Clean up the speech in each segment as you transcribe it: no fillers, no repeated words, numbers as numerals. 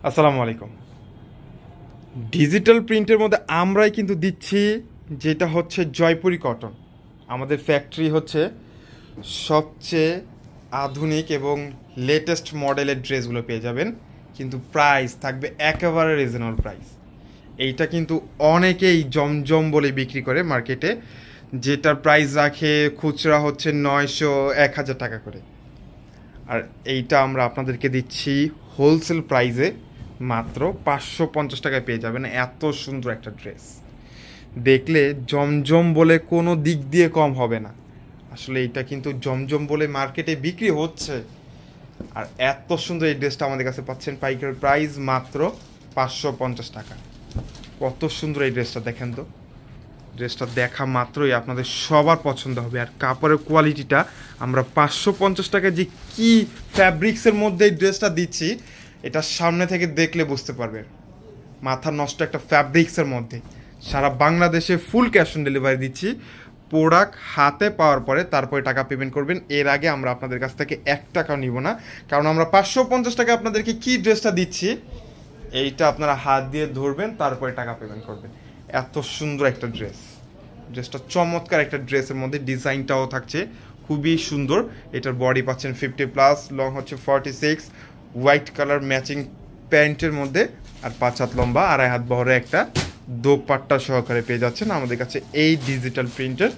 আসসালামু আলাইকুম। ডিজিটাল প্রিন্টের মধ্যে আমরাই কিন্তু দিচ্ছি, যেটা হচ্ছে জয়পুরি কটন। আমাদের ফ্যাক্টরি হচ্ছে সবচেয়ে আধুনিক এবং লেটেস্ট মডেলের ড্রেসগুলো পেয়ে যাবেন, কিন্তু প্রাইস থাকবে একেবারে রিজনেবল প্রাইস। এইটা কিন্তু অনেকেই জমজম বলে বিক্রি করে মার্কেটে, যেটার প্রাইস রাখে খুচরা হচ্ছে 900-1000 টাকা করে। আর এইটা আমরা আপনাদেরকে দিচ্ছি হোলসেল প্রাইসে মাত্র 550 টাকায় পেয়ে যাবেন। এত সুন্দর একটা ড্রেস দেখলে জমজম বলে কোনো দিক দিয়ে কম হবে না। আসলে এটা কিন্তু জমজম বলে মার্কেটে বিক্রি হচ্ছে, আর এত সুন্দর এই ড্রেসটা আমাদের কাছে পাচ্ছেন পাইকারি প্রাইস মাত্র 550 টাকা। কত সুন্দর এই ড্রেসটা দেখেন তো, ড্রেসটা দেখা মাত্রই আপনাদের সবার পছন্দ হবে। আর কাপড়ের কোয়ালিটিটা আমরা 550 টাকায় যে কি ফ্যাব্রিক্সের মধ্যে এই ড্রেসটা দিচ্ছি, এটা সামনে থেকে দেখলে বুঝতে পারবেন। মাথা নষ্ট একটা ফ্যাব্রিক্সের মধ্যে সারা বাংলাদেশে ফুল ক্যাশ অন ডেলিভারি দিচ্ছি। প্রোডাক্ট হাতে পাওয়ার পরে তারপরে টাকা পেমেন্ট করবেন। এর আগে আমরা আপনাদের কাছ থেকে 1 টাকাও নিব না, কারণ আমরা 550 টাকা আপনাদেরকে কি ড্রেসটা দিচ্ছি, এইটা আপনারা হাত দিয়ে ধরবেন, তারপরে টাকা পেমেন্ট করবেন। এত সুন্দর একটা ড্রেসটা চমৎকার একটা ড্রেসের মধ্যে ডিজাইনটাও থাকছে খুবই সুন্দর। এটার বডি পাচ্ছেন 50+, লং হচ্ছে 46, হোয়াইট কালার ম্যাচিং প্যান্টের মধ্যে, আর 5 হাত লম্বা 2.5 হাত বহরে একটা দোপাট্টা সহকারে পেয়ে যাচ্ছেন আমাদের কাছে এই ডিজিটাল প্রিন্টের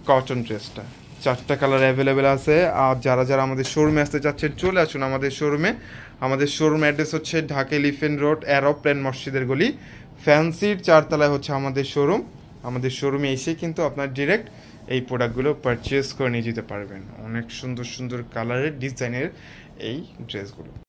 কটন ড্রেসটা। 4টা কালার অ্যাভেলেবেল আছে। আর যারা যারা আমাদের শোরুমে আসতে চাচ্ছেন চলে আসুন আমাদের শোরুমে। আমাদের শোরুম অ্যাড্রেস হচ্ছে ঢাকা এলিফ্যান্ট রোড, এরোপ্লেন মসজিদের গলি, ফ্যান্সির 4তলায় হচ্ছে আমাদের শোরুম। আমাদের শোরুমে এসে কিন্তু আপনার ডিরেক্ট এই প্রোডাক্টগুলো পারচেস করে নিয়ে যেতে পারবেন। অনেক সুন্দর সুন্দর কালারের ডিজাইনের এই ড্রেসগুলো।